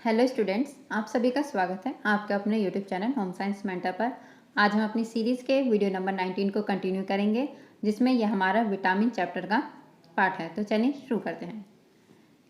Hello students, आप सभी का स्वागत है आपके अपने YouTube channel home science mentor पर। आज हम अपनी सीरीज़ के वीडियो नंबर 19 को कंटिन्यू करेंगे, जिसमें यह हमारा विटामिन चैप्टर का पार्ट है। तो चलिए शुरू करते हैं।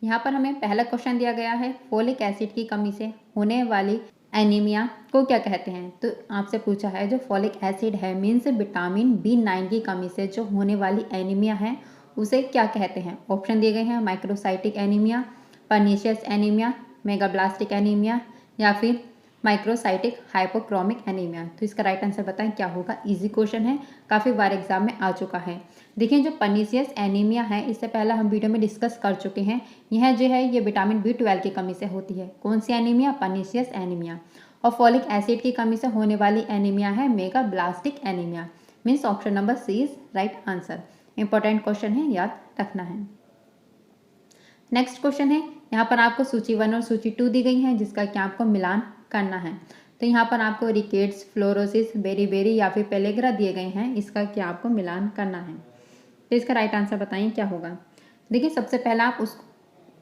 यहाँ पर हमें पहला क्वेश्चन दिया गया है, फोलिक एसिड की कमी से होने वाली एनीमिया को क्या कहते हैं। तो आपसे पूछा है जो फोलिक एसिड है मीन्स विटामिन B9 की कमी से जो होने वाली एनीमिया है उसे क्या कहते हैं। ऑप्शन दिए गए हैं, microcytic anaemia, pernicious anaemia, megaloblastic anaemia या फिर माइक्रोसाइटिक हाइपोक्रोमिक एनीमिया। तो इसका राइट आंसर बताएं क्या होगा। इजी क्वेश्चन है, काफ़ी बार एग्जाम में आ चुका है। देखिए जो पर्नीशियस एनीमिया है इससे पहले हम वीडियो में डिस्कस कर चुके हैं। यह जो है ये विटामिन B12 की कमी से होती है। कौन सी एनीमिया? Pernicious anaemia. और फॉलिक एसिड की कमी से होने वाली एनीमिया है megaloblastic anaemia. Means option number C is right answer. Important question है, याद रखना है। नेक्स्ट क्वेश्चन है, यहाँ पर आपको सूची 1 और सूची 2 दी गई है, जिसका क्या आपको मिलान करना है। तो यहाँ पर आपको रिकेट्स, फ्लोरोसिस, बेरीबेरी या फिर पेलेग्रा दिए गए हैं, इसका क्या आपको मिलान करना है। तो इसका राइट आंसर बताइए क्या होगा। देखिए सबसे पहला आप उस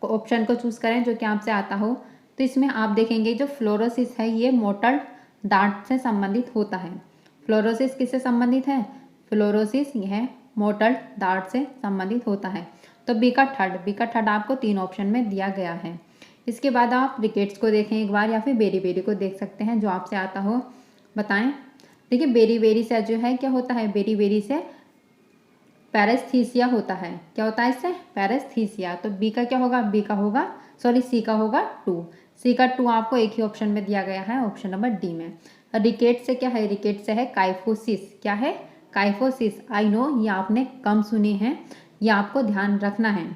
ऑप्शन को चूज करें जो कि आपसे आता हो। तो इसमें आप देखेंगे जो फ्लोरोसिस है ये मोटल डार्ट से संबंधित होता है। फ्लोरोसिस किससे संबंधित है? फ्लोरोसिस यह मोटल डार्ट से संबंधित होता है। तो बी का थर्ड आपको 3 ऑप्शन में दिया गया है। इसके बाद आप रिकेट्स को देखें एक बार या फिर बेरीबेरी को देख सकते हैं, जो आपसे आता हो बताएं। देखिए बेरीबेरी से जो है क्या होता है, बेरीबेरी से पैरेस्थीसिया होता है। क्या होता है इससे? पैरेस्थीसिया। तो बी का क्या होगा? बी का होगा सी का होगा 2। सी का 2 आपको एक ही ऑप्शन में दिया गया है, ऑप्शन नंबर डी में। रिकेट से क्या है? रिकेट से है काइफोसिस। क्या है? काइफोसिस। आई नो ये आपने कम सुनी है, ये आपको ध्यान रखना है।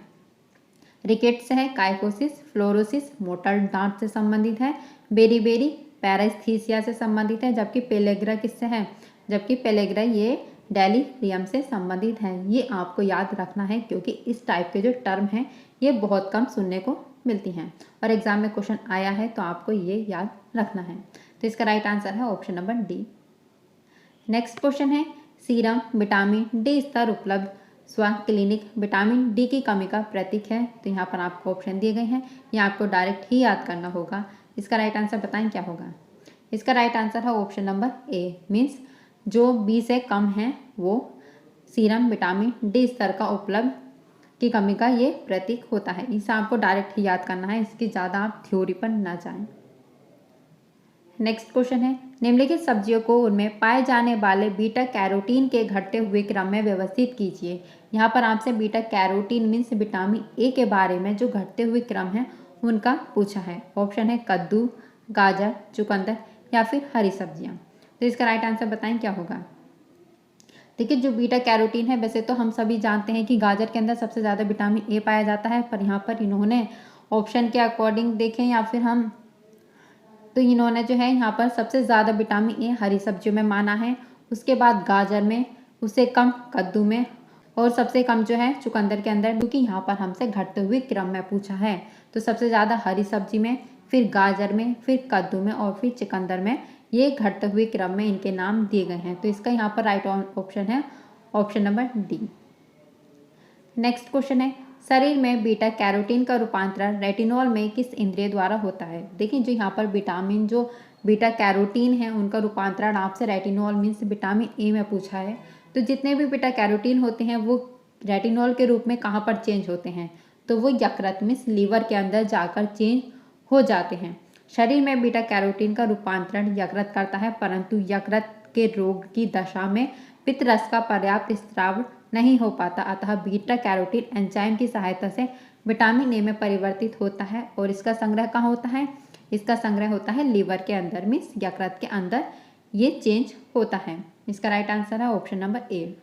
रिकेट से है काइफोसिस, फ्लोरोसिस मोटल डांट से संबंधित है, बेरीबेरी पैरेस्थीसिया से संबंधित है, जबकि पेलेग्रा किससे है? जबकि पेलेग्रा ये डेलिरियम से संबंधित है। ये आपको याद रखना है क्योंकि इस टाइप के जो टर्म हैं ये बहुत कम सुनने को मिलती हैं और एग्जाम में क्वेश्चन आया है, तो आपको ये याद रखना है। तो इसका राइट आंसर है option number D. Next question है, सीरम विटामिन डी स्तर उपलब्ध स्व क्लिनिक विटामिन डी की कमी का प्रतीक है। तो यहाँ पर आपको ऑप्शन दिए गए हैं, ये आपको डायरेक्ट ही याद करना होगा। इसका राइट आंसर बताएं क्या होगा। इसका राइट आंसर है ऑप्शन नंबर ए, मीन्स जो बी से कम है वो सीरम विटामिन डी स्तर का उपलब्ध की कमी का ये प्रतीक होता है। इसे आपको डायरेक्ट ही याद करना है, इसकी ज़्यादा आप थ्योरी पर ना जाएं। नेक्स्ट क्वेश्चन है, निम्नलिखित सब्जियों को उनमें पाए जाने वाले बीटा कैरोटीन के घटते हुए क्रम में व्यवस्थित कीजिए। यहाँ पर आपसे beta carotene means vitamin A के बारे में जो घटते हुए क्रम है उनका पूछा है। ऑप्शन है कद्दू, गाजर, चुकंदर या फिर हरी सब्जियाँ। तो इसका राइट आंसर बताएं क्या होगा। देखिए जो बीटा कैरोटीन है, वैसे तो हम सभी जानते हैं कि गाजर के अंदर सबसे ज़्यादा विटामिन ए पाया जाता है, पर यहाँ पर इन्होंने ऑप्शन के अकॉर्डिंग देखें या फिर हम, तो इन्होंने जो है यहाँ पर सबसे ज़्यादा विटामिन ए हरी सब्जियों में माना है, उसके बाद गाजर में, उससे कम कद्दू में और सबसे कम जो है चुकंदर के अंदर, क्योंकि यहाँ पर हमसे घटते हुए क्रम में पूछा है। तो सबसे ज़्यादा हरी सब्जी में, फिर गाजर में, फिर कद्दू में और फिर चुकंदर में, ये घटते हुए क्रम में इनके नाम दिए गए हैं। तो इसका यहाँ पर राइट ऑप्शन है option number D. Next question है, शरीर में बीटा कैरोटीन का रूपांतरण रेटिनॉल में किस इंद्रिय द्वारा होता है। देखिए जो यहाँ पर विटामिन जो बीटा कैरोटीन है उनका रूपांतरण आपसे रेटिनॉल मीन्स विटामिन ए में पूछा है। तो जितने भी बीटा कैरोटीन होते हैं वो रेटिनॉल के रूप में कहाँ पर चेंज होते हैं, तो वो यकृत मीन्स लीवर के अंदर जाकर चेंज हो जाते हैं। शरीर में बीटा कैरोटीन का रूपांतरण यकृत करता है, परंतु यकृत के रोग की दशा में पित्तरस का पर्याप्त स्राव नहीं हो पाता, अतः बीटा कैरोटीन एंजाइम की सहायता से विटामिन ए में परिवर्तित होता है और इसका संग्रह कहाँ होता है? इसका संग्रह होता है लीवर के अंदर मीन्स यकृत के अंदर ये चेंज होता है। इसका राइट आंसर है ऑप्शन नंबर ए।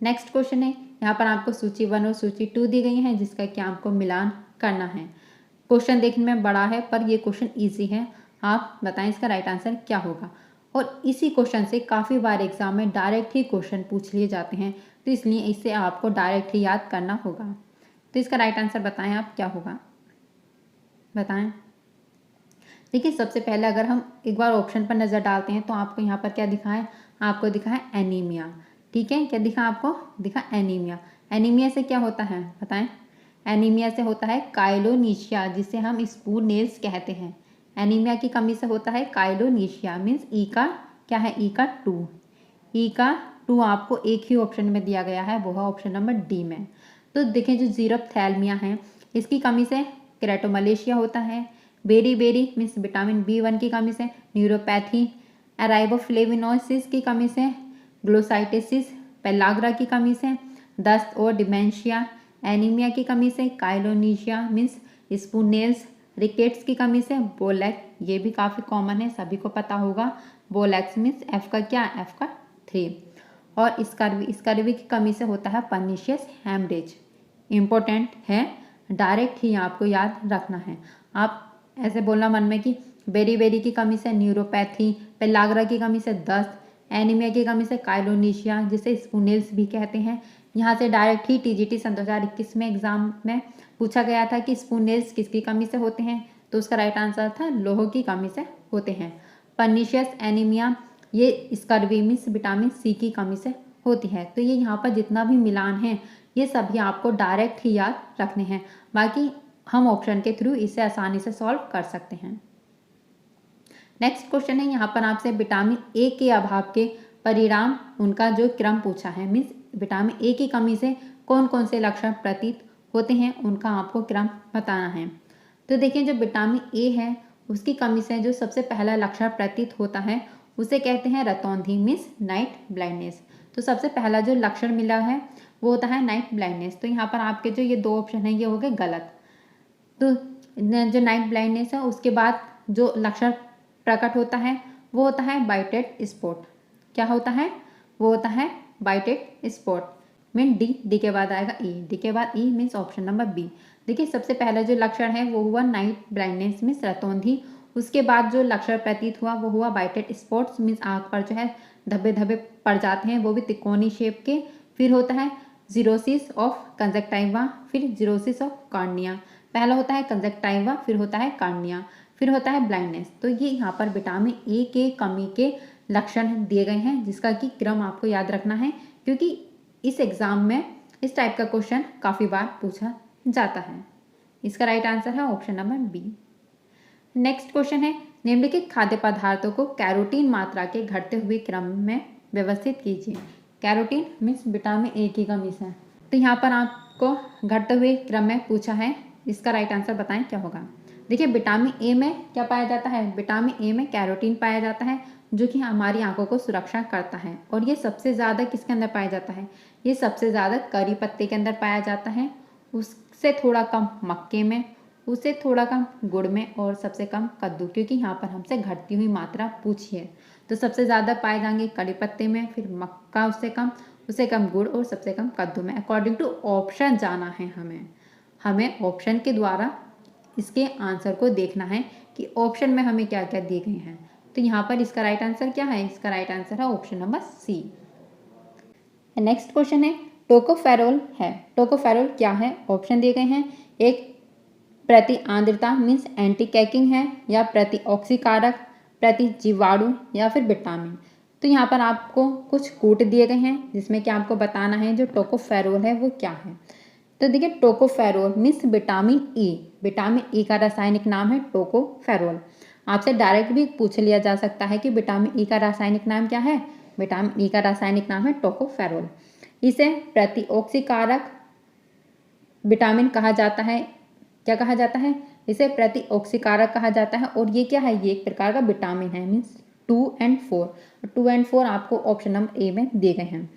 नेक्स्ट क्वेश्चन है, यहाँ पर आपको सूची 1 और सूची 2 दी गई है, जिसका क्या आपको मिलान करना है। क्वेश्चन देखने में बड़ा है पर ये क्वेश्चन ईजी है, आप बताएं इसका राइट आंसर क्या होगा। और इसी क्वेश्चन से काफ़ी बार एग्जाम में डायरेक्ट ही क्वेश्चन पूछ लिए जाते हैं, तो इसलिए इसे आपको डायरेक्ट ही याद करना होगा। तो इसका राइट आंसर बताएं आप क्या होगा, बताएं। देखिए सबसे पहले अगर हम एक बार ऑप्शन पर नज़र डालते हैं तो आपको यहाँ पर क्या दिखा है, आपको दिखा है एनीमिया। ठीक है, क्या दिखा आपको? दिखा एनीमिया। एनीमिया से क्या होता है बताएं। एनीमिया से होता है काइलोनीशिया, जिसे हम स्पून नेल्स कहते हैं। एनीमिया की कमी से होता है काइलोनीशिया, मीन्स ई का क्या है, ई का 2। ई का 2 आपको एक ही ऑप्शन में दिया गया है, वो है ऑप्शन नंबर डी में। तो देखें जो जीरोप्थैल्मिया है, इसकी कमी से केराटोमलेशिया होता है। बेरी मीन्स विटामिन B1 की कमी से न्यूरोपैथी। एराइबोफ्लेविनोसिस की कमी से ग्लोसाइटिसिस। पेलाग्रा की कमी से दस्त और डिमेंशिया। एनीमिया की कमी से काइलोनीशिया मीन्स स्पून नेल्स। रिकेट्स की कमी से बोलैक, ये भी काफ़ी कॉमन है, सभी को पता होगा। बोलैक्स मीन्स एफ का क्या, एफ का 3। और स्कर्वी की कमी से होता है पर्निशियस हेमरेज। इम्पोर्टेंट है, डायरेक्ट ही आपको याद रखना है। आप ऐसे बोलना मन में कि बेरी की कमी से न्यूरोपैथी, पेलाग्रा की कमी से दस्त, एनीमिया की कमी से काइलोनीशिया, जिसे स्पूनेल्स भी कहते हैं। यहाँ से डायरेक्ट ही TGT सन 2021 में एग्जाम में पूछा गया था कि स्पूनेल्स किसकी कमी से होते हैं, तो उसका राइट आंसर था लोह की कमी से होते हैं। पर्निशियस एनीमिया ये स्कर्वी मीन्स विटामिन C की कमी से होती है। तो ये यहाँ पर जितना भी मिलान है ये सभी आपको डायरेक्ट ही याद रखने हैं, बाकी हम ऑप्शन के थ्रू इसे आसानी से सॉल्व कर सकते हैं। नेक्स्ट क्वेश्चन है यहाँ पर आपसे विटामिन A के अभाव के परिणाम, उनका जो क्रम पूछा है, मीन्स विटामिन A की कमी से कौन कौन से लक्षण प्रतीत होते हैं, उनका आपको क्रम बताना है। तो देखिए जो विटामिन A है उसकी कमी से जो सबसे पहला लक्षण प्रतीत होता है उसे कहते हैं रतौंधी मीन्स नाइट ब्लाइंडनेस। तो सबसे पहला जो लक्षण मिला है वो होता है नाइट ब्लाइंडनेस। तो यहाँ पर आपके जो ये 2 ऑप्शन है ये हो गए गलत। तो जो नाइट ब्लाइंडनेस है उसके बाद जो लक्षण प्रकट होता है वो होता है बाइटेड स्पॉट। क्या होता है, वो होता है बाइटेड स्पॉट। मीन डी के बाद आएगा ई, डी के बाद E means option number B. देखिए सबसे पहला जो लक्षण है वो हुआ नाइट ब्लाइंडनेस मीन्स रतौंधी। उसके बाद जो लक्षण प्रतीत हुआ वो हुआ बाइटेड स्पॉट्स मीन्स आँख पर जो है धब्बे धब्बे पड़ जाते हैं, वो भी त्रिकोणीय शेप के। फिर होता है जीरोसिस ऑफ कंजक्टाइवा, फिर जीरोसिस ऑफ कॉर्निया। पहला होता है कंजक्टाइवा, फिर होता है कॉर्निया, फिर होता है ब्लाइंडनेस। तो ये यहाँ पर विटामिन A के कमी के लक्षण दिए गए हैं, जिसका कि क्रम आपको याद रखना है, क्योंकि इस एग्जाम में इस टाइप का क्वेश्चन काफ़ी बार पूछा जाता है। इसका राइट आंसर है option number B. Next question है निम्नलिखित खाद्य पदार्थों को कैरोटीन मात्रा के घटते हुए क्रम में व्यवस्थित कीजिए। कैरोटीन मीन्स विटामिन A की कमी से। तो यहाँ पर आपको घटते हुए क्रम में पूछा है, इसका राइट आंसर बताएं क्या होगा। देखिए विटामिन A में क्या पाया जाता है, विटामिन A में कैरोटीन पाया जाता है जो कि हमारी आंखों को सुरक्षा करता है। और ये सबसे ज़्यादा किसके अंदर पाया जाता है, ये सबसे ज़्यादा करी पत्ते के अंदर पाया जाता है, उससे थोड़ा कम मक्के में, उससे थोड़ा कम गुड़ में, और सबसे कम कद्दू, क्योंकि यहाँ पर हमसे घटती हुई मात्रा पूछी है। तो सबसे ज़्यादा पाए जाएंगे कड़ी पत्ते में, फिर मक्का उससे कम गुड़, और सबसे कम कद्दू में। अकॉर्डिंग टू ऑप्शन जाना है हमें ऑप्शन के द्वारा इसके आंसर को देखना है कि ऑप्शन में हमें क्या क्या दिए गए हैं। तो यहाँ पर इसका राइट आंसर क्या है, इसका राइट आंसर है option number C. Next question है टोकोफेरोल है। टोकोफेरोल क्या है, ऑप्शन दिए गए हैं। एक प्रति आर्द्रता मीन्स एंटी कैकिंग है, या प्रति ऑक्सीकारक, प्रति जीवाणु, या फिर विटामिन। तो यहाँ पर आपको कुछ कूट दिए गए हैं जिसमें कि आपको बताना है जो टोकोफेरोल है वो क्या है। तो देखिए tocopherol means vitamin E. Vitamin E का रासायनिक नाम है टोकोफेरोल। आपसे डायरेक्ट भी पूछ लिया जा सकता है कि विटामिन ई का रासायनिक नाम क्या है। विटामिन ई का रासायनिक नाम है टोकोफेरोल। इसे प्रतिऑक्सीकारक विटामिन कहा जाता है। क्या कहा जाता है, इसे प्रतिऑक्सीकारक कहा जाता है। और ये क्या है, ये एक प्रकार का विटामिन है मीन्स 2 और 4। 2 और 4 आपको ऑप्शन नंबर ए में दिए गए हैं।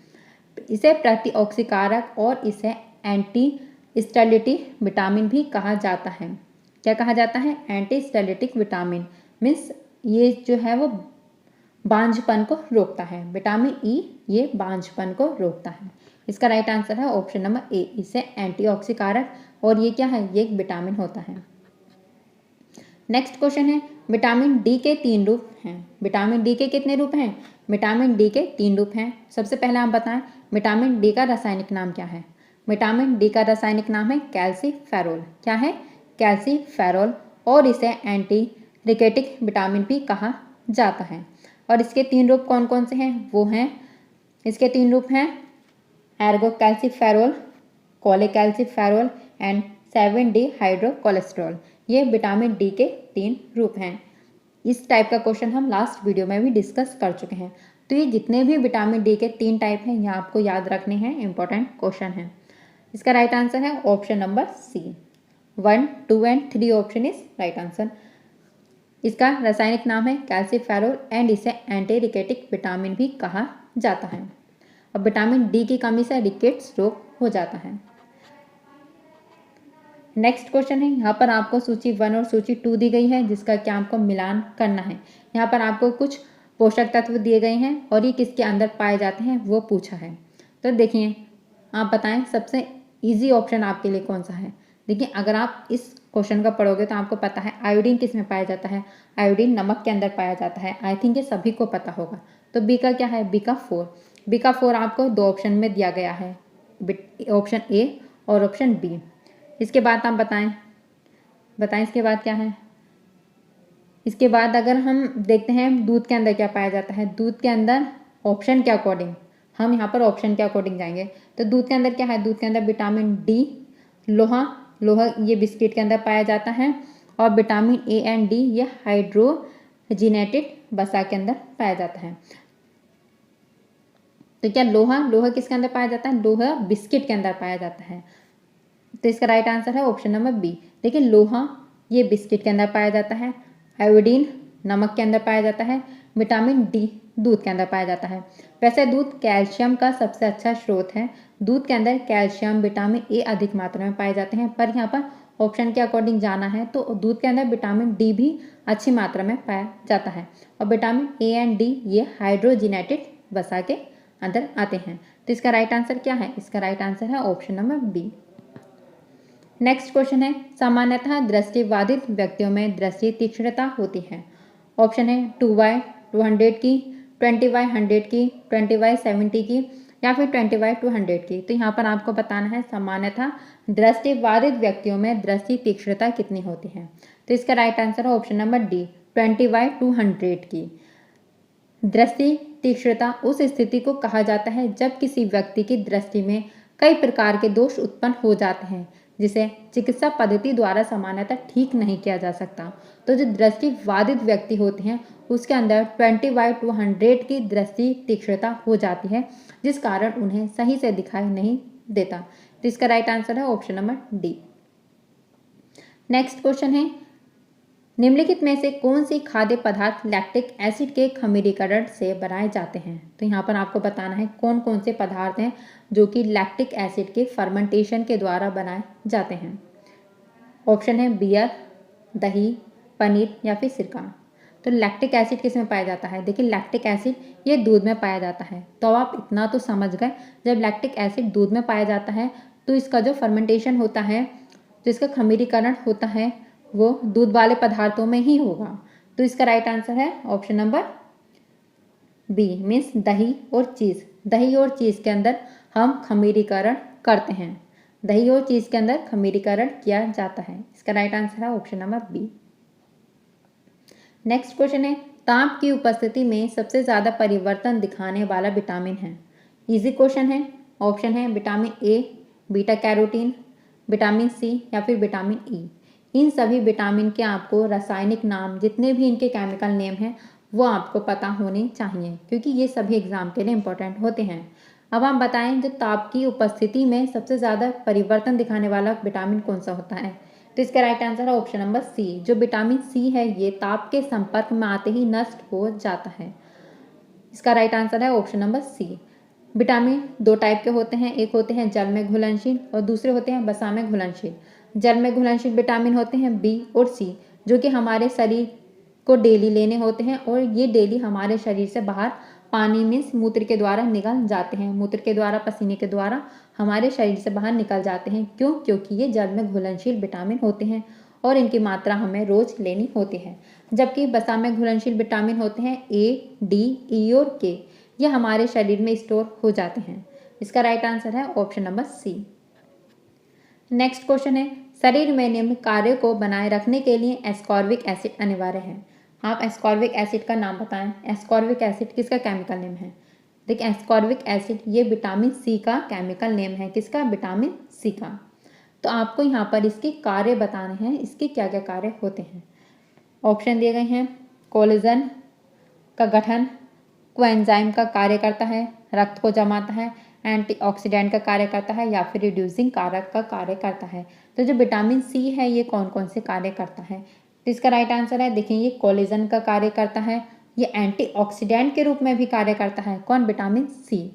इसे प्रतिऑक्सीकारक और इसे एंटी स्टेरिलिटिक विटामिन भी कहा जाता है। क्या कहा जाता है, एंटी स्टेरिलिटिक विटामिन मीन्स ये जो है वो बांझपन को रोकता है। विटामिन ई ये बांझपन को रोकता है। इसका राइट आंसर है ऑप्शन नंबर ए, इसे एंटीऑक्सीकारक, और ये क्या है, ये एक विटामिन होता है। नेक्स्ट क्वेश्चन है विटामिन डी के 3 रूप हैं। विटामिन डी के कितने रूप हैं, विटामिन डी के 3 रूप हैं। सबसे पहले हम बताएं विटामिन डी का रासायनिक नाम क्या है। विटामिन डी का रासायनिक नाम है कैल्सीफेरोल। क्या है, कैल्सीफेरोल, और इसे एंटी रिकेटिक विटामिन भी कहा जाता है। और इसके 3 रूप कौन कौन से हैं, वो हैं, इसके 3 रूप हैं ergocalciferol, cholecalciferol and 7D hydro cholesterol. ये विटामिन डी के 3 रूप हैं। इस टाइप का क्वेश्चन हम लास्ट वीडियो में भी डिस्कस कर चुके हैं। तो ये जितने भी विटामिन डी के 3 टाइप हैं ये आपको याद रखने हैं, इंपॉर्टेंट क्वेश्चन है। इसका राइट आंसर है option number C. 1, 2 and 3 option is right answer. इसका रासायनिक नाम है कैल्सीफेरोल एंड इसे एंटी रिकेटिक विटामिन भी कहा जाता है। अब विटामिन डी की कमी से रिकेट्स रोग हो जाता है। नेक्स्ट क्वेश्चन है, यहाँ पर आपको सूची 1 और सूची 2 दी गई है जिसका क्या आपको मिलान करना है। यहाँ पर आपको कुछ पोषक तत्व दिए गए हैं और ये किसके अंदर पाए जाते हैं वो पूछा है। तो देखिए आप बताएं सबसे इजी ऑप्शन आपके लिए कौन सा है। देखिए अगर आप इस क्वेश्चन का पढ़ोगे तो आपको पता है आयोडीन किस में पाया जाता है। आयोडीन नमक के अंदर पाया जाता है। आई थिंक ये सभी को पता होगा। तो बी का क्या है, बी का 4। बी का 4 आपको 2 ऑप्शन में दिया गया है, ऑप्शन ए और ऑप्शन बी। इसके बाद आप बताएं इसके बाद क्या है। इसके बाद अगर हम देखते हैं दूध के अंदर क्या पाया जाता है। दूध के अंदर ऑप्शन के अकॉर्डिंग, हम यहाँ पर ऑप्शन के अकॉर्डिंग जाएंगे। तो दूध के अंदर क्या है, दूध के अंदर विटामिन डी, लोहा ये बिस्किट के अंदर पाया जाता है, और विटामिन ए एंड डी ये हाइड्रोजिनेटेड वसा के अंदर पाया जाता है। तो क्या लोहा किसके अंदर पाया जाता है, लोहा बिस्किट के अंदर पाया जाता है। तो इसका राइट आंसर है ऑप्शन नंबर बी। देखिए लोहा ये बिस्किट के अंदर पाया जाता है, आयोडीन नमक के अंदर पाया जाता है, विटामिन डी दूध के अंदर पाया जाता है। वैसे दूध कैल्शियम का सबसे अच्छा स्रोत है। दूध के अंदर कैल्शियम, विटामिन ए अधिक मात्रा में पाए जाते हैं, पर यहाँ पर ऑप्शन के अकॉर्डिंग जाना है तो दूध के अंदर विटामिन डी भी अच्छी मात्रा में पाया जाता है, और विटामिन ए एंड डी ये हाइड्रोजिनेटेड वसा के अंदर आते हैं। तो इसका राइट आंसर क्या है, इसका राइट आंसर है option number B. Next question है, सामान्यतः दृष्टिबाधित व्यक्तियों में दृष्टि तीक्ष्णता होती है। ऑप्शन है 2/200 की, 20/100 की, 20/70 की, या फिर 20/200 की। तो यहाँ पर आपको बताना है सामान्यतः दृष्टिबाधित व्यक्तियों में दृष्टि तीक्ष्णता कितनी होती है। तो इसका राइट आंसर है ऑप्शन नंबर डी, 20/200 की। दृष्टि तीक्ष्णता उस स्थिति को कहा जाता है जब किसी व्यक्ति की दृष्टि में कई प्रकार के दोष उत्पन्न हो जाते हैं जिसे चिकित्सा पद्धति द्वारा सामान्यतः ठीक नहीं किया जा सकता। तो जो दृष्टिबाधित व्यक्ति होते हैं उसके अंदर 20/200 की दृष्टि तीक्ष्णता हो जाती है, जिस कारण उन्हें सही से दिखाई नहीं देता। तो इसका राइट आंसर है option number D. Next question है, निम्नलिखित में से कौन सी खाद्य पदार्थ लैक्टिक एसिड के खमीरीकरण से बनाए जाते हैं। तो यहाँ पर आपको बताना है कौन कौन से पदार्थ हैं जो कि लैक्टिक एसिड के फर्मेंटेशन के द्वारा बनाए जाते हैं। ऑप्शन है बियर, दही, पनीर या फिर सिरका। तो लैक्टिक एसिड किस में पाया जाता है, देखिए लैक्टिक एसिड ये दूध में पाया जाता है। तो आप इतना तो समझ गए, जब लैक्टिक एसिड दूध में पाया जाता है तो इसका जो फर्मेंटेशन होता है, जो इसका खमीरीकरण होता है वो दूध वाले पदार्थों में ही होगा। तो इसका राइट आंसर है ऑप्शन नंबर बी, मीन्स दही और चीज़। दही और चीज़ के अंदर हम खमीरीकरण करते हैं, दही और चीज़ के अंदर खमीरीकरण किया जाता है। इसका राइट आंसर है option number B. Next question है, ताप की उपस्थिति में सबसे ज़्यादा परिवर्तन दिखाने वाला विटामिन है। इजी क्वेश्चन है। ऑप्शन है vitamin A, beta carotene, vitamin C या फिर विटामिन ई। इन सभी विटामिन के आपको रासायनिक नाम, जितने भी इनके केमिकल नेम हैं वो आपको पता होने चाहिए, क्योंकि ये सभी एग्जाम के लिए इंपॉर्टेंट होते हैं। अब आप बताएं जो ताप की उपस्थिति में सबसे ज़्यादा परिवर्तन दिखाने वाला विटामिन कौन सा होता है। तो इसका राइट आंसर है ऑप्शन नंबर सी। जो विटामिन सी है ये ताप के संपर्क में आते ही नष्ट हो जाता है। इसका राइट आंसर है option number C. Vitamin 2 type के होते हैं, एक होते हैं जल में घुलनशील और दूसरे होते हैं वसा में घुलनशील। जल में घुलनशील विटामिन होते हैं बी और सी, जो कि हमारे शरीर को डेली लेने होते हैं, और ये डेली हमारे शरीर से बाहर पानी मीन्स मूत्र के द्वारा निकल जाते हैं। मूत्र के द्वारा, पसीने के द्वारा हमारे शरीर से बाहर निकल जाते हैं। क्यों? क्योंकि ये जल में घुलनशील विटामिन होते हैं और इनकी मात्रा हमें रोज लेनी होती है। जबकि वसा में घुलनशील विटामिन होते हैं ए, डी, ई और के, ये हमारे शरीर में स्टोर हो जाते हैं। इसका राइट आंसर है option number C. Next question है, शरीर में निम्न कार्यों को बनाए रखने के लिए एस्कॉर्बिक एसिड अनिवार्य है। आप एस्कॉर्बिक एसिड का नाम बताएं। एस्कॉर्बिक एसिड किसका केमिकल नेम है? देखिए एस्कॉर्बिक एसिड ये विटामिन सी का केमिकल नेम है। किसका? विटामिन सी का। तो आपको यहाँ पर इसके कार्य बताने हैं, इसके क्या क्या कार्य होते हैं। ऑप्शन दिए गए हैं, कोलेजन का गठन, कोएंजाइम का कार्य करता है, रक्त को जमाता है, एंटीऑक्सीडेंट का कार्य करता है, या फिर रिड्यूसिंग कारक का कार्य करता है। तो जो विटामिन सी है ये कौन कौन से कार्य करता है, तो इसका राइट आंसर है, देखिए ये कोलेजन का कार्य करता है, ये एंटीऑक्सीडेंट के रूप में भी कार्य करता है, कौन, विटामिन सी,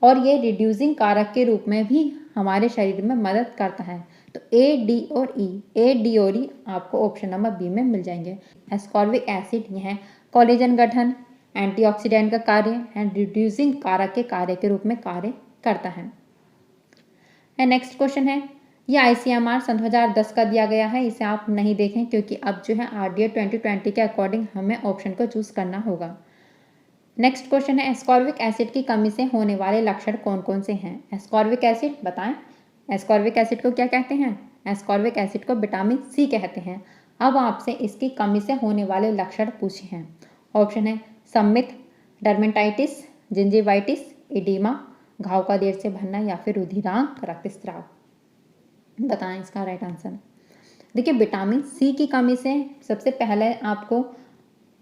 और ये रिड्यूसिंग कारक के रूप में भी हमारे शरीर में मदद करता है। तो ए, डी और ई आपको ऑप्शन नंबर बी में मिल जाएंगे। एस्कॉर्बिक एसिड ये है कोलेजन गठन, एंटीऑक्सीडेंट का कार्य एंड रिड्यूसिंग कारक के कार्य के रूप में कार्य करता है। नेक्स्ट क्वेश्चन है, ये ICMR सन 2010 का दिया गया है, इसे आप नहीं देखें क्योंकि अब जो है RDA 2020 के अकॉर्डिंग हमें ऑप्शन को चूज करना होगा। नेक्स्ट क्वेश्चन है, एस्कॉर्बिक एसिड की कमी से होने वाले लक्षण कौन कौन से हैं। एस्कॉर्बिक एसिड बताएं, एस्कॉर्बिक एसिड को क्या कहते हैं, एस्कॉर्बिक एसिड को विटामिन सी कहते हैं। अब आपसे इसकी कमी से होने वाले लक्षण पूछे हैं। ऑप्शन है सम्मित, डर्मेटाइटिस, जिंजिवाइटिस, एडिमा, घाव का देर से भरना, या फिर रुधिरांक रक्तस्राव। बताएं इसका राइट आंसर। देखिए विटामिन सी की कमी से सबसे पहले आपको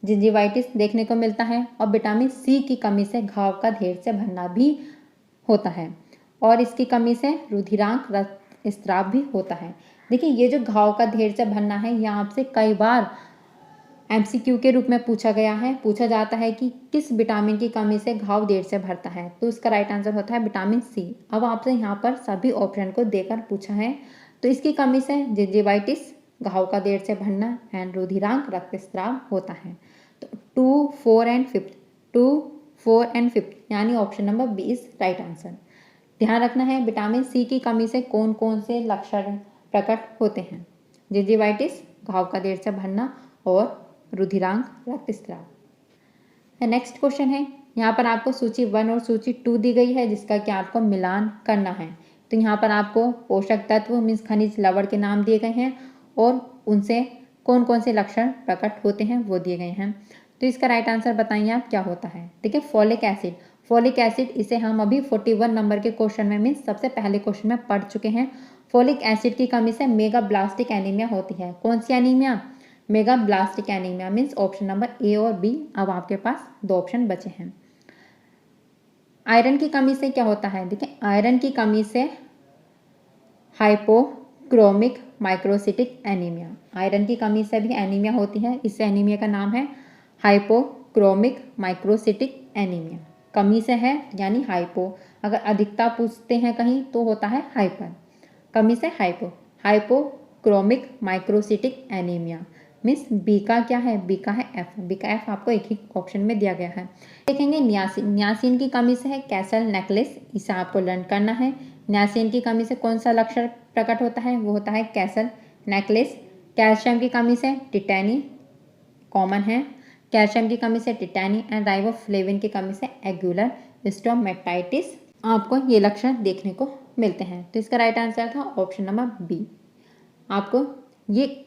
जिंजिवाइटिस देखने को मिलता है, और विटामिन सी की कमी से घाव का ढेर से भरना भी होता है, और इसकी कमी से रुधिरांक रक्तस्राव भी होता है। देखिए ये जो घाव का ढेर से भरना है, यह आपसे कई बार MCQ के रूप में पूछा गया है, पूछा जाता है कि किस विटामिन की कमी से घाव देर से भरता है, तो इसका राइट आंसर होता है विटामिन सी। अब आपसे यहाँ पर सभी ऑप्शन को देकर पूछा है, तो इसकी कमी से जिंजिवाइटिस, घाव का देर से भरना एंड रुधिरांक रक्तस्राव होता है। तो 2, 4 एंड 5 यानी option number B is right answer. ध्यान रखना है विटामिन सी की कमी से कौन कौन से लक्षण प्रकट होते हैं, जिंजिवाइटिस, घाव का देर से भरना और रुधिरांक रक्तस्राव। नेक्स्ट क्वेश्चन है, यहाँ पर आपको सूची 1 और सूची 2 दी गई है, जिसका कि आपको मिलान करना है। तो यहाँ पर आपको पोषक तत्व मीन्स खनिज लवण के नाम दिए गए हैं, और उनसे कौन कौन से लक्षण प्रकट होते हैं वो दिए गए हैं। तो इसका राइट आंसर बताइए आप क्या होता है। देखिए फोलिक एसिड, फोलिक एसिड इसे हम अभी 41 नंबर के क्वेश्चन में मीन्स सबसे पहले क्वेश्चन में पढ़ चुके हैं। फोलिक एसिड की कमी से मेगाब्लास्टिक एनीमिया होती है। कौन सी anaemia, megaloblastic anaemia means option number A और बी। अब आपके पास 2 ऑप्शन बचे हैं। आयरन की कमी से क्या होता है, देखिए आयरन की कमी से हाइपोक्रोमिक माइक्रोसिटिक एनीमिया, आयरन की कमी से भी एनीमिया होती है, इस एनीमिया का नाम है हाइपोक्रोमिक माइक्रोसिटिक एनीमिया। कमी से है यानी हाइपो, अगर अधिकता पूछते हैं कहीं तो होता है हाइपर, कमी से hypo, hypochromic microcytic anaemia means B का क्या है, बी का है एफ, बी का एफ आपको एक ही ऑप्शन में दिया गया है। देखेंगे नियासिन, नियासिन की कमी से है कैसल नेकलेस, इसे आपको लर्न करना है। नियासिन की कमी से कौन सा लक्षण प्रकट होता है, वो होता है कैसल नेकलेस। कैल्शियम की कमी से टिटैनी कॉमन है, कैल्शियम की कमी से टिटैनी एंड राइबोफ्लेविन की कमी से एगुलर स्टोमेटाइटिस आपको ये लक्षण देखने को मिलते हैं। तो इसका राइट आंसर था ऑप्शन नंबर बी। आपको ये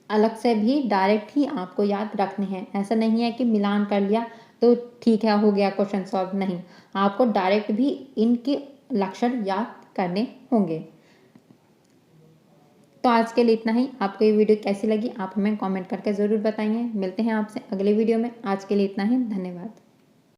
अलग से भी डायरेक्ट ही आपको याद रखने हैं, ऐसा नहीं है कि मिलान कर लिया तो ठीक है हो गया क्वेश्चन सॉल्व, नहीं, आपको डायरेक्ट भी इनके लक्षण याद करने होंगे। तो आज के लिए इतना ही। आपको ये वीडियो कैसी लगी आप हमें कमेंट करके ज़रूर बताइए। मिलते हैं आपसे अगले वीडियो में, आज के लिए इतना ही, धन्यवाद।